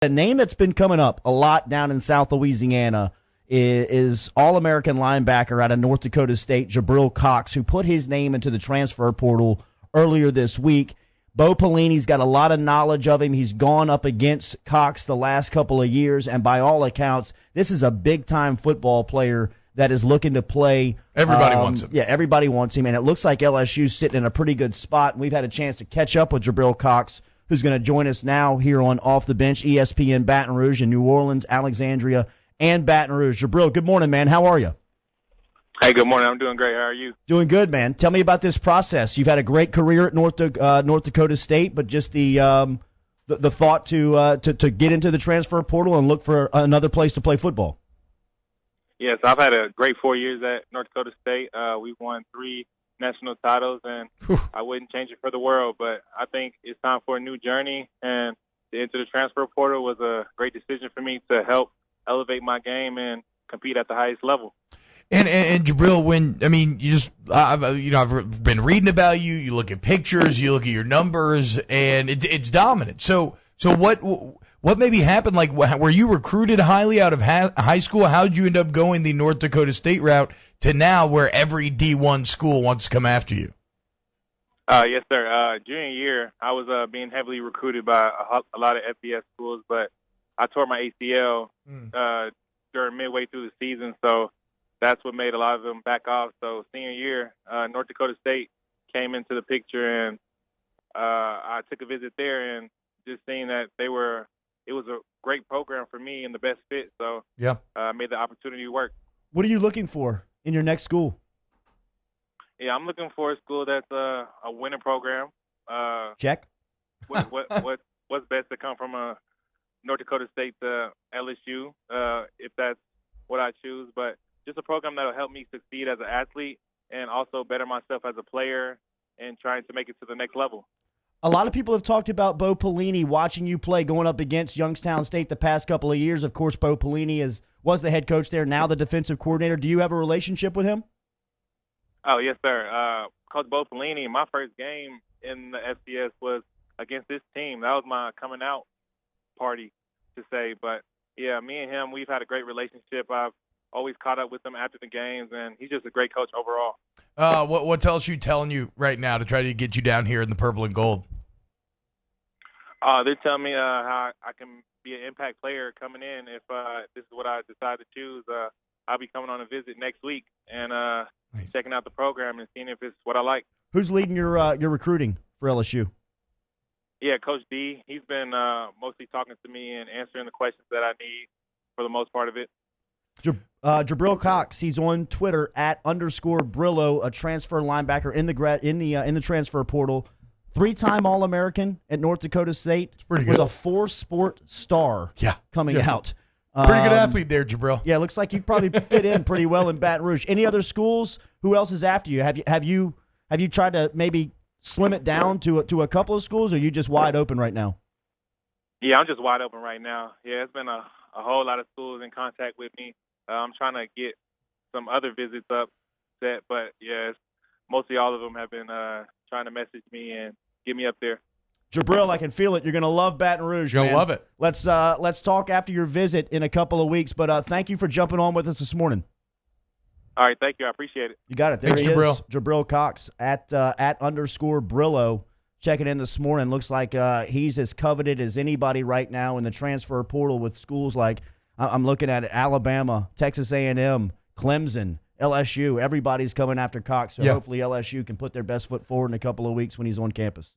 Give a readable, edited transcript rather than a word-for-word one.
A name that's been coming up a lot down in South Louisiana is All-American linebacker out of North Dakota State, Jabril Cox, who put his name into the transfer portal earlier this week. Bo Pelini's got a lot of knowledge of him. He's gone up against Cox the last couple of years, and by all accounts, this is a big-time football player that is looking to play. Everybody wants him. Yeah, everybody wants him, and it looks like LSU's sitting in a pretty good spot. And we've had a chance to catch up with Jabril Cox, who's going to join us now here on Off the Bench, ESPN Baton Rouge in New Orleans, Alexandria, and Baton Rouge. Jabril, good morning, man. How are you? Hey, good morning. I'm doing great. How are you? Doing good, man. Tell me about this process. You've had a great career at North Dakota State, but just the thought to get into the transfer portal and look for another place to play football. Yes, I've had a great 4 years at North Dakota State. We've won 3 national titles, and I wouldn't change it for the world. But I think it's time for a new journey, and to enter the transfer portal was a great decision for me to help elevate my game and compete at the highest level. And Jabril, I've been reading about you. You look at pictures, you look at your numbers, and it's dominant. So what maybe happened? Like, were you recruited highly out of high school? How did you end up going the North Dakota State route to now, where every D1 school wants to come after you? Yes, sir. Junior year, I was being heavily recruited by a lot of FBS schools, but I tore my ACL during midway through the season, so that's what made a lot of them back off. So senior year, North Dakota State came into the picture, and I took a visit there, and just seeing that it was a great program for me and the best fit. So yeah, made the opportunity work. What are you looking for in your next school? Yeah, I'm looking for a school that's a winning program. Check. What's best to come from a North Dakota State to LSU, if that's what I choose. But just a program that will help me succeed as an athlete and also better myself as a player and trying to make it to the next level. A lot of people have talked about Bo Pelini, watching you play, going up against Youngstown State the past couple of years. Of course, Bo Pelini was the head coach there, now the defensive coordinator. Do you have a relationship with him? Oh, yes, sir. Coach Bo Pelini, my first game in the FCS was against this team. That was my coming out party, to say. But, yeah, me and him, we've had a great relationship. I've always caught up with him after the games, and he's just a great coach overall. What LSU telling you right now to try to get you down here in the purple and gold? They're telling me how I can be an impact player coming in if this is what I decide to choose. I'll be coming on a visit next week and nice. Checking out the program and seeing if it's what I like. Who's leading your recruiting for LSU? Yeah, Coach D. He's been mostly talking to me and answering the questions that I need for the most part of it. Jabril Cox, he's on Twitter @_Brillo, a transfer linebacker in the transfer portal. 3-time All-American at North Dakota State. It's pretty good. Was a 4-sport star coming out. Pretty good athlete there, Jabril. Yeah, looks like you probably fit in pretty well in Baton Rouge. Any other schools? Who else is after you? Have you tried to maybe slim it down to a couple of schools, or are you just wide open right now? Yeah, I'm just wide open right now. Yeah, it's been a whole lot of schools in contact with me. I'm trying to get some other visits up set, but yeah, mostly all of them have been trying to message me and get me up there. Jabril, I can feel it. You're going to love Baton Rouge, You're man. going to love it. Let's talk after your visit in a couple of weeks, but thank you for jumping on with us this morning. All right, thank you. I appreciate it. You got it. There Thanks, he Jabril. is, Jabril Cox @_Brillo, checking in this morning. Looks like he's as coveted as anybody right now in the transfer portal with schools like, I'm looking at it, Alabama, Texas A&M, Clemson, LSU. Everybody's coming after Cox, so hopefully LSU can put their best foot forward in a couple of weeks when he's on campus.